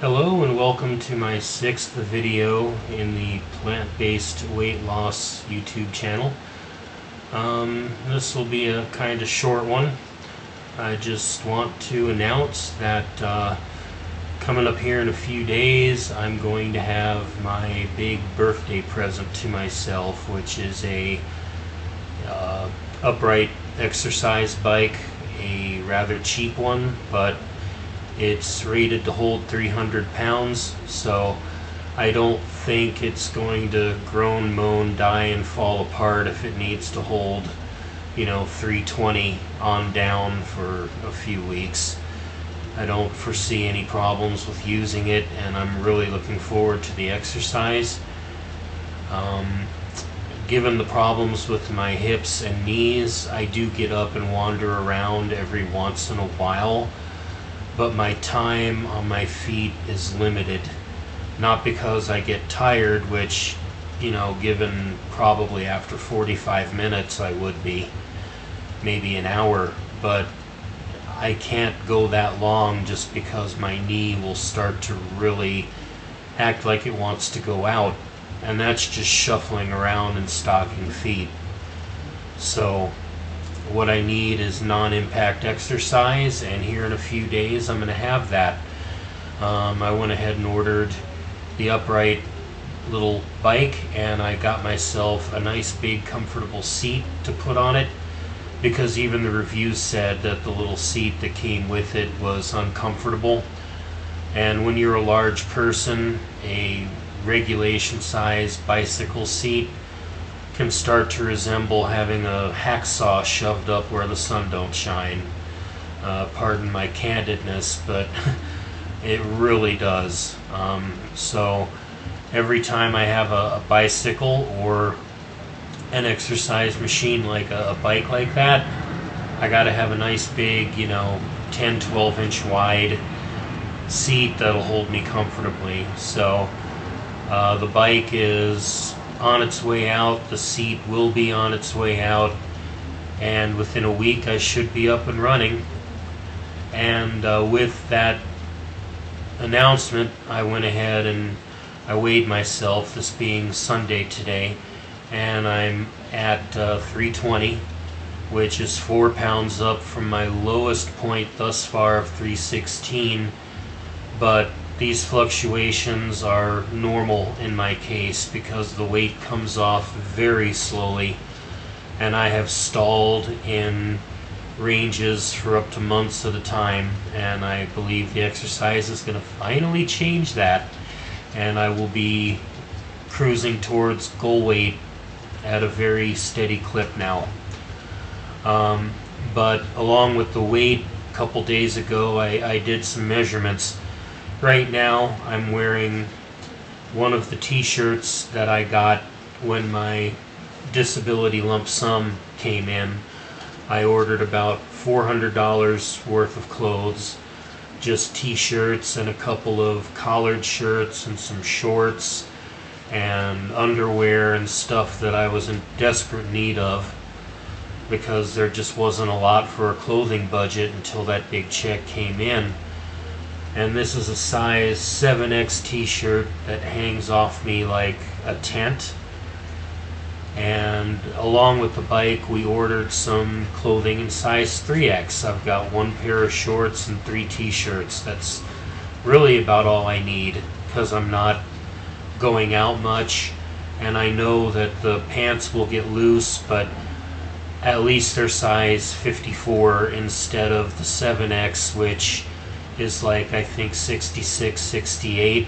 Hello and welcome to my 6th video in the plant-based weight loss YouTube channel. This will be a kind of short one. I just want to announce that coming up here in a few days I'm going to have my big birthday present to myself, which is a upright exercise bike, a rather cheap one, but it's rated to hold 300 pounds, so I don't think it's going to groan, moan, die, and fall apart if it needs to hold, 320 on down for a few weeks. I don't foresee any problems with using it, and I'm really looking forward to the exercise. Given the problems with my hips and knees, I do get up and wander around every once in a while, but my time on my feet is limited. Not because I get tired, which, given probably after 45 minutes I would be, maybe an hour, but I can't go that long just because my knee will start to really act like it wants to go out, and that's just shuffling around in stocking feet. So what I need is non-impact exercise, and here in a few days I'm going to have that. I went ahead and ordered the upright little bike, and I got myself a nice big comfortable seat to put on it, because even the reviews said that the little seat that came with it was uncomfortable. And when you're a large person, a regulation size bicycle seat can start to resemble having a hacksaw shoved up where the sun don't shine. Pardon my candidness, but it really does. So every time I have a bicycle or an exercise machine like a bike like that, I gotta have a nice big, 10-12 inch wide seat that'll hold me comfortably. So the bike is on its way out, the seat will be on its way out, and within a week I should be up and running. And with that announcement, I went ahead and I weighed myself, this being Sunday today, and I'm at 320, which is 4 pounds up from my lowest point thus far of 316, but these fluctuations are normal in my case because the weight comes off very slowly, and I have stalled in ranges for up to months at a time, and I believe the exercise is going to finally change that, and I will be cruising towards goal weight at a very steady clip now. But along with the weight, a couple days ago I did some measurements. Right now I'm wearing one of the t-shirts that I got when my disability lump sum came in. I ordered about $400 worth of clothes, just t-shirts and a couple of collared shirts and some shorts and underwear and stuff that I was in desperate need of, because there just wasn't a lot for a clothing budget until that big check came in. And this is a size 7X t-shirt that hangs off me like a tent. And along with the bike, we ordered some clothing in size 3X. I've got one pair of shorts and 3 t-shirts. That's really about all I need, because I'm not going out much, and I know that the pants will get loose, but at least they're size 54 instead of the 7X, which is like, I think, 66, 68.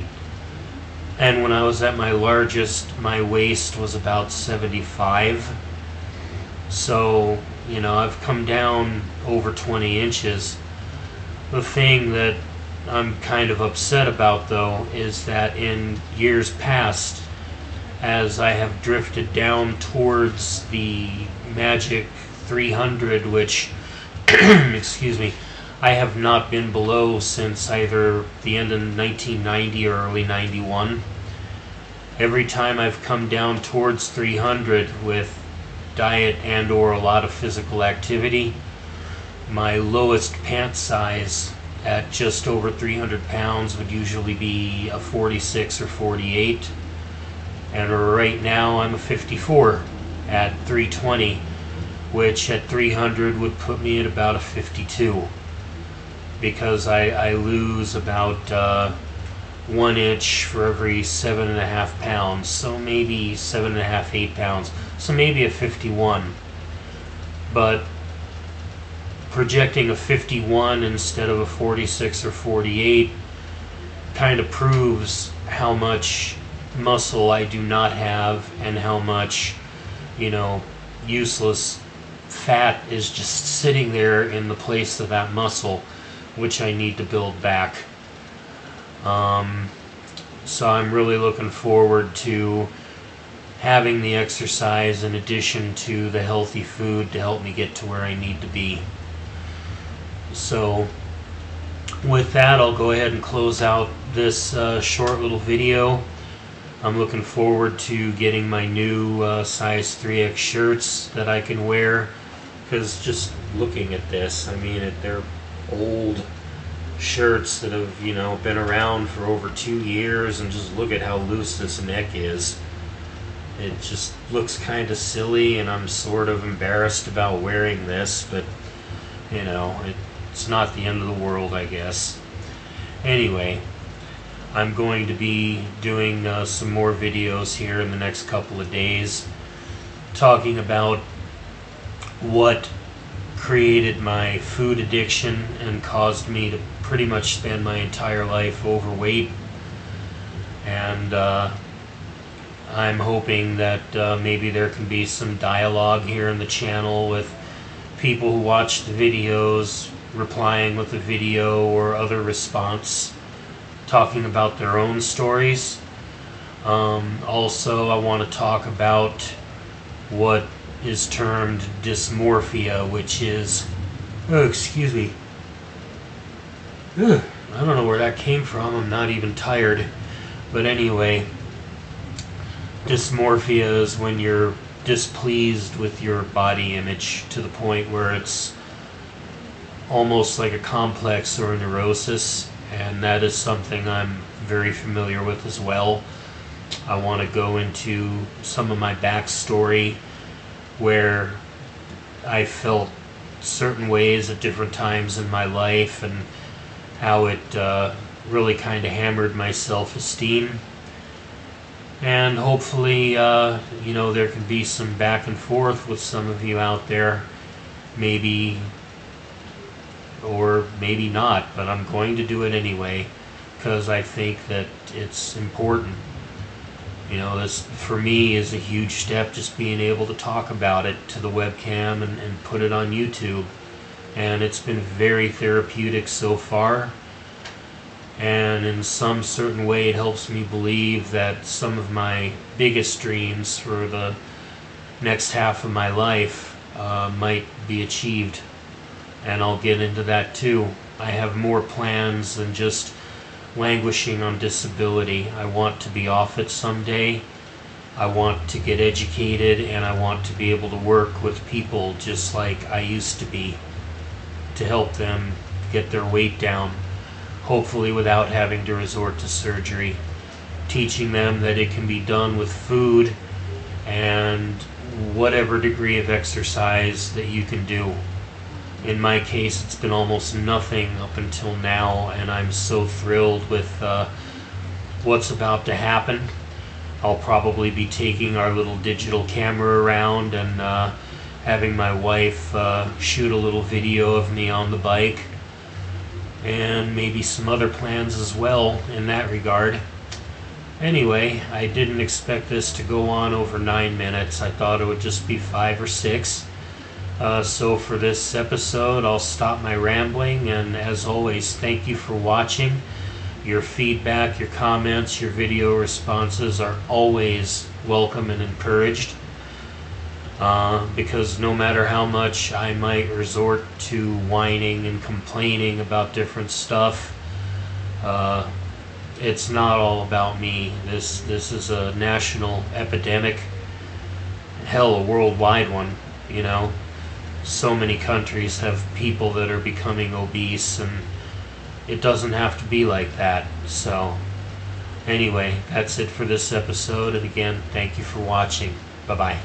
And when I was at my largest, my waist was about 75. So, I've come down over 20 inches. The thing that I'm kind of upset about, though, is that in years past, as I have drifted down towards the magic 300, which, excuse me, I have not been below since either the end of 1990 or early 91. Every time I've come down towards 300 with diet and or a lot of physical activity, my lowest pant size at just over 300 pounds would usually be a 46 or 48. And right now I'm a 54 at 320, which at 300 would put me at about a 52, because I lose about 1 inch for every 7.5 pounds, so maybe 7.5, 8 pounds, so maybe a 51. But projecting a 51 instead of a 46 or 48 kind of proves how much muscle I do not have, and how much, useless fat is just sitting there in the place of that muscle, which I need to build back. So I'm really looking forward to having the exercise in addition to the healthy food to help me get to where I need to be. So with that, I'll go ahead and close out this short little video. I'm looking forward to getting my new size 3X shirts that I can wear, because just looking at this, I mean, they're old shirts that have, been around for over 2 years, and just look at how loose this neck is. It just looks kind of silly, and I'm sort of embarrassed about wearing this, but, it's not the end of the world, I guess. Anyway, I'm going to be doing some more videos here in the next couple of days, talking about what created my food addiction and caused me to pretty much spend my entire life overweight. And I'm hoping that maybe there can be some dialogue here in the channel with people who watch the videos, replying with a video or other response, talking about their own stories. Also, I want to talk about what is termed dysmorphia, which is, excuse me, I don't know where that came from, I'm not even tired, but anyway, dysmorphia is when you're displeased with your body image to the point where it's almost like a complex or a neurosis, and that is something I'm very familiar with as well. I want to go into some of my backstory, where I felt certain ways at different times in my life, and how it really kind of hammered my self-esteem. And hopefully, there can be some back and forth with some of you out there, maybe, or maybe not, but I'm going to do it anyway, because I think that it's important. This for me is a huge step, just being able to talk about it to the webcam and put it on YouTube. And it's been very therapeutic so far. And in some certain way, it helps me believe that some of my biggest dreams for the next half of my life might be achieved. And I'll get into that too. I have more plans than just languishing on disability. I want to be off it someday. I want to get educated, and I want to be able to work with people just like I used to be, to help them get their weight down, hopefully without having to resort to surgery. Teaching them that it can be done with food and whatever degree of exercise that you can do. In my case, it's been almost nothing up until now, and I'm so thrilled with what's about to happen. I'll probably be taking our little digital camera around and having my wife shoot a little video of me on the bike, and maybe some other plans as well in that regard. Anyway, I didn't expect this to go on over 9 minutes. I thought it would just be 5 or 6. So for this episode, I'll stop my rambling, and as always, thank you for watching. Your feedback, your comments, your video responses are always welcome and encouraged, because no matter how much I might resort to whining and complaining about different stuff, it's not all about me. This is a national epidemic, hell, a worldwide one, So many countries have people that are becoming obese, and it doesn't have to be like that. So, anyway, that's it for this episode. And again, thank you for watching. Bye bye.